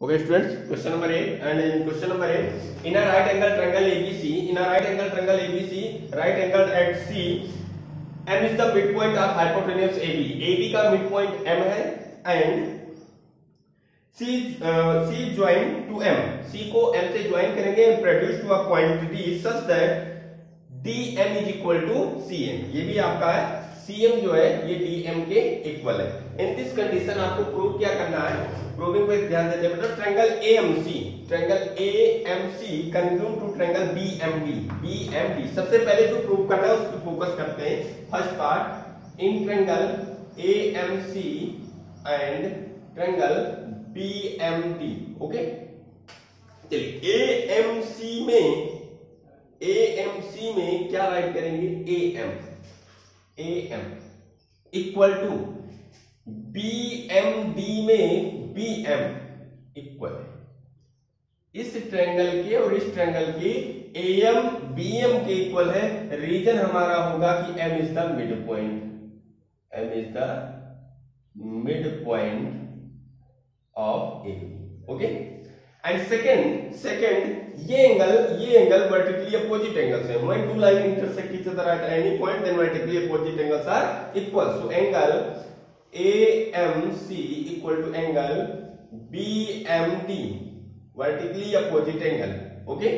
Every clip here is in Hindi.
Okay, students. Question number 8. And in question number 8, in a right angle triangle ABC, right angle at C, M is the midpoint of hypotenuse AB. AB का midpoint M है and C join to M. C को M से join करेंगे and produce to a point D such that DM is equal to CM. ये भी आपका है, CM जो है ये DM के इक्वल है. इन दिस कंडीशन आपको प्रूव क्या करना है, प्रूविंग पे ध्यान देते हैं बेटा. Triangle AMC congruent to triangle BMD. सबसे पहले जो प्रूव करना है उस पर फोकस करते हैं. First part, in triangle AMC and triangle BMD. Okay, चलिए AMC में क्या राइट करेंगे, AM इक्वल टू BMD में BM इक्वल है. इस ट्रायंगल के और इस ट्रायंगल के AM BM के इक्वल है. रीजन हमारा होगा कि M is the mid point of AB. Okay, and second ये एंगल वर्टिकली अपोजिट एंगल्स है. When two line intersect each other at any point then vertically opposite angles are equal. So angle AMC equal to angle BMD, vertically opposite angle. Okay,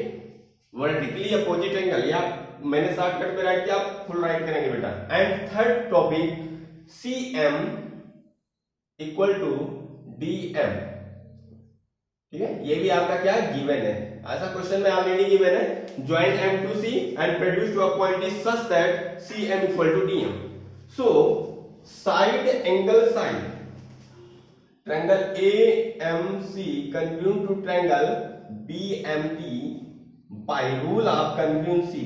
vertically opposite angle, या मैंने शॉर्टकट में राइट किया, आप फुल राइट करेंगे बेटा. And third topic, CM equal to DM. ठीक है, ये भी आपका क्या गिवन है, ऐसा क्वेश्चन में ऑलरेडी गिवन है. Join M to C and produce to a point is such that CM equal to DM. So side angle side triangle AMC congruent to triangle BMD by rule of congruency.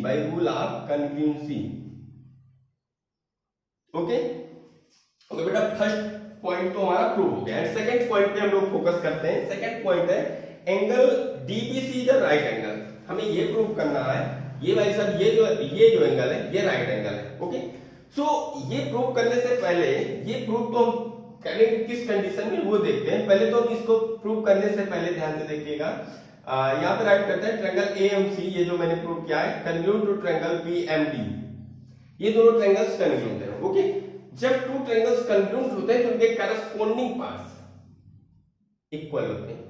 Okay बेटा, फर्स्ट पॉइंट तो हमारा प्रूव हो गया. सेकंड पॉइंट पे हम लोग फोकस करते हैं. सेकंड पॉइंट है angle DBC is a right angle. हमें ये प्रूव करना है, ये भाई साहब ये जो एंगल है ये राइट एंगल है. ओके, सो ये प्रूव करने से पहले, ये प्रूव तो हम करेंगे किस कंडीशन में वो देखते हैं. पहले तो हम इसको प्रूव करने से पहले ध्यान से देखिएगा. यहाँ पे राइट करते हैं ट्रायंगल AMC, ये जो मैंने प्रूव किया है, कन्वर्ट टू ट्रायंगल BMD. ये दोनों ट्रायंगल्स कन्वर्ट हैं. ओके, जब टू ट्रायंगल्स कन्वर्ट होते हैं तो उनके करस्पॉन्डिंग पार्ट्स इक्वल होते हैं.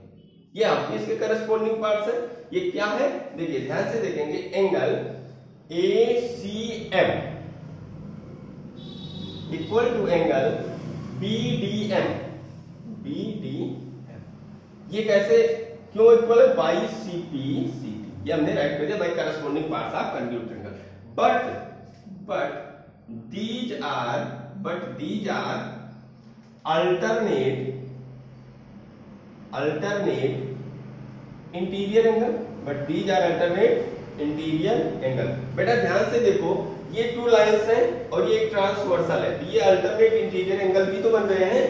ये आपके इसके करस्पॉन्डिंग पार्ट्स है. ये क्या है, देखिए ध्यान से देखेंगे. Angle ACM equal to angle BDM. ये कैसे क्यों इक्वल है, बाई CP. ये हमने राइट कर दिया, by corresponding parts of convert triangle. But these are alternate interior angle. बेटा ध्यान से देखो, ये टू लाइंस हैं और ये एक ट्रांसवर्सल है, तो ये अल्टरनेट इंटीरियर एंगल भी तो बन रहे हैं.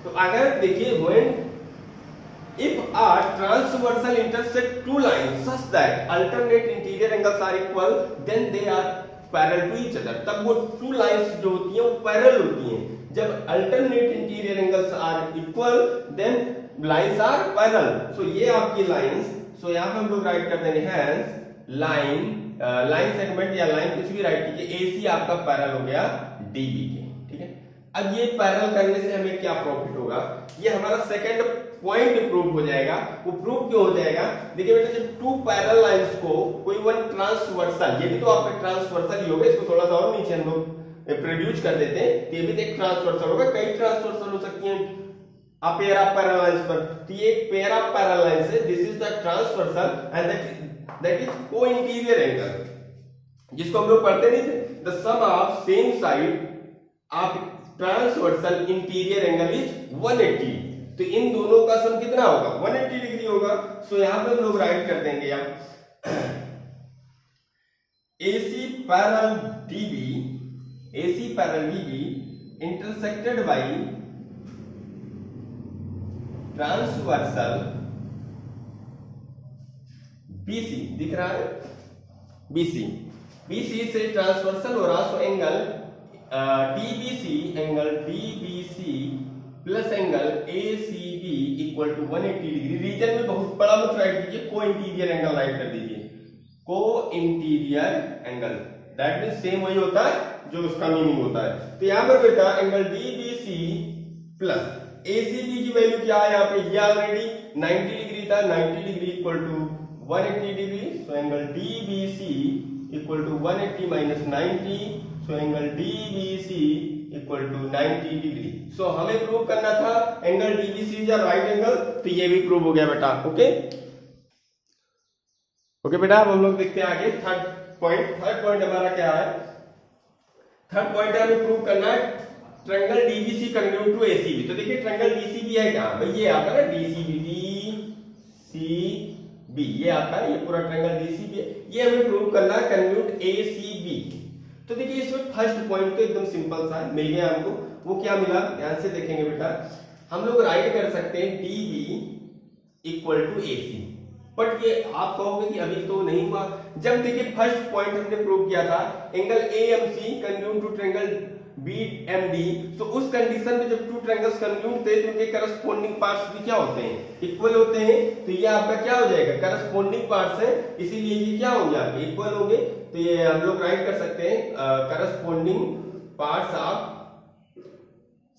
तो अगर देखिए, when if a transversal intersect two lines such that alternate interior angles are equal, then they are parallel to each other. तब वो टू लाइंस जो होती हैं वो पैरेलल होती हैं. जब alternate interior angles are equal then lines are parallel. So ये आपकी लाइंस, सो यहां पे हम लोग राइट कर देंगे हैंस लाइन सेगमेंट या लाइन कुछ भी राइट कीजिए. AC आपका पैरेलल हो गया DB के. ठीक है, अब ये पैरेलल करने से हमें क्या प्रॉफिट होगा, ये हमारा सेकंड पॉइंट प्रूव हो जाएगा. वो प्रूव क्यों हो जाएगा, देखिए बेटा, जब टू पैरेलल लाइंस को कोई वन ट्रांसवर्सल, ये भी तो आपका ट्रांसवर्सल ही होगा, इसको थोड़ा सा और नीचे हम लोग प्रोड्यूस कर देते हैं, तो ये भी तो एक ट्रांसवर्सल होगा. कई ट्रांसवर्सल हो सकती हैं a pair of parallel lines पर. तो ये एक पेयर ऑफ पैरेलल लाइंस है. This is the transversal and that is co interior angle, जिसको हम लोग पढ़ते नहीं थे. The sum of same side of transversal interior angle is 180. तो इन दोनों का सम कितना होगा, 180 डिग्री होगा. सो यहां पे हम लोग राइट कर देंगे AC parallel DB intersected by transversal BC. दिख रहा है, BC से ट्रांसवर्सल हो रहा. So angle DBC plus angle ACB equal to 180 degree. Reason में बहुत बड़ा मत राइट कीजिए, को इंटीरियर एंगल राइट कर दीजिए, को interior angle, that means same वही होता है जो उसका मीनिंग होता है। तो यहां पर बेटा एंगल DBC प्लस ACB की वैल्यू क्या है यहाँ पे, ये ऑलरेडी 90 डिग्री था, 90 degree equal to 180 degree, so angle DBC equal to 180 minus 90, so angle DBC equal to 90 degree. So हमें प्रूव करना था angle DBC is a right angle, तो ये भी प्रूव हो गया बेटा। ओके ओके बेटा, अब हम लोग देखते हैं आगे थर्ड पॉइंट। थर्ड पॉइंट हमारा क्या है, थर्ड पॉइंट है हमें प्रूव करना है triangle DBC congruent to ACB। तो देखिए ट्रायंगल DCB है क्या भाई, ये आपका ना DCB, ये आपका ये पूरा ट्रायंगल DCB है, ये हमें प्रूव करना है कंग्रुएंट ACB। तो देखिए इसमें फर्स्ट पॉइंट तो एकदम सिंपल सा मिल गया हमको, वो क्या मिला ध्यान से देखेंगे बेटा। हम लोग राइट कर सकते हैं DB equal to AC, but ये आप कहोगे कि अभी तो नहीं हुआ। जब देखिए फर्स्ट पॉइंट हमने प्रूव किया था angle AMC congruent to triangle BMD, तो उस कंडीशन में जब टू ट्रायंगल्स कंग्रुएंट थे तो उनके करस्पॉन्डिंग पार्ट्स भी क्या होते हैं, इक्वल होते हैं। तो ये आपका क्या हो जाएगा, करस्पॉन्डिंग पार्ट्स है, इसीलिए ये क्या होंगे आपके इक्वल होंगे। तो ये हम लोग राइट कर सकते हैं करस्पॉन्डिंग पार्ट्स ऑफ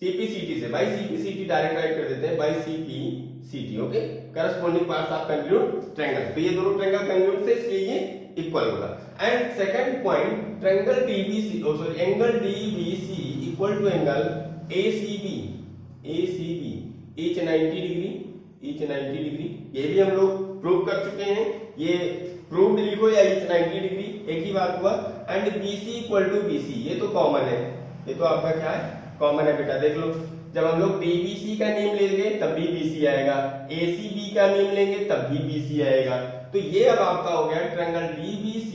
CPCT से, बाई CPCT डायरेक्ट राइट कर देते हैं, by CPCT। Okay, corresponding parts of congruent triangle, तो ये दोनों ट्रायंगल कंग्रुएंट थे इसलिए ये इक्वल होगा। And second point triangle DBC angle DBC equal to angle ACB each 90 degree, ये भी हम लोग प्रूव कर चुके हैं, ये प्रूव्ड लिखो या ईच 90 डिग्री एक ही बात हुआ। And BC equal to BC, ये तो कॉमन है, ये तो आपका क्या है कॉमन है बेटा। देख लो जब हम लोग DBC का नेम लेंगे तब भी BC आएगा, ACB का नेम लेंगे तब भी BC आएगा। तो ये अब आपका हो गया triangle DBC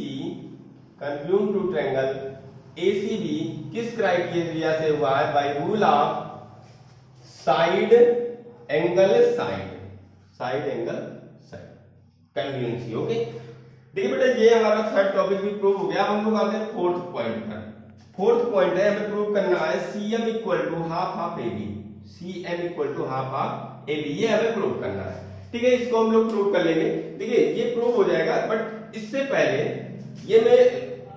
congruent to triangle ACB किस क्राइटेरिया से हुआ है, by rule of side angle congruency. Okay देखिए बेटा ये हमारा थर्ड टॉपिक भी प्रूव हो गया। हम लोग आते हैं फोर्थ पॉइंट पर। फोर्थ पॉइंट है हमें प्रूव करना है CM equal to half AB, CM equal to half AB, ये हमें प्रूव करना है। ठीक है, इसको हम लोग प्रूव कर लेंगे। देखिए ये प्रूव हो जाएगा, बट इससे पहले ये मैं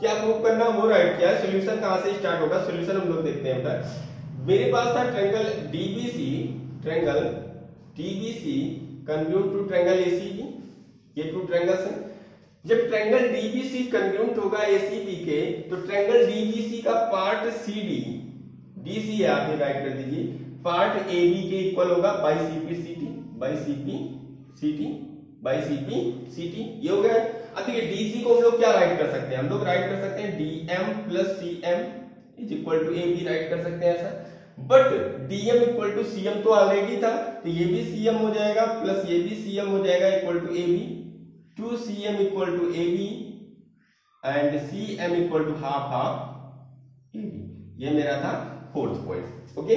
क्या प्रूव करना वो राइट किया, सॉल्यूशन कहां से स्टार्ट होगा, सॉल्यूशन हम लोग देखते हैं बेटा। मेरे पास था triangle DBC congruent to triangle ACB, ये टू ट्रायंगल्स हैं। जब ट्रायंगल DBC कंग्रुएंट होगा ACB के, तो ट्रायंगल DBC का पार्ट CD, DC है आप ये राइट कर दीजिए, पार्ट AB के इक्वल होगा बाई CPCT, ये हो गया। अब देखिए DC को हम लोग क्या राइट कर सकते हैं, हम लोग राइट कर सकते हैं DM plus CM is equal to AB, write कर सकते हैं ऐसा। But DM equal to CM तो ऑलरेडी था, तो ये भी CM हो जाएगा प्लस ये भी CM हो जाएगा equal to AB, 2CM equal to AB and CM equal to half AB। ये मेरा था फोर्थ पॉइंट। ओके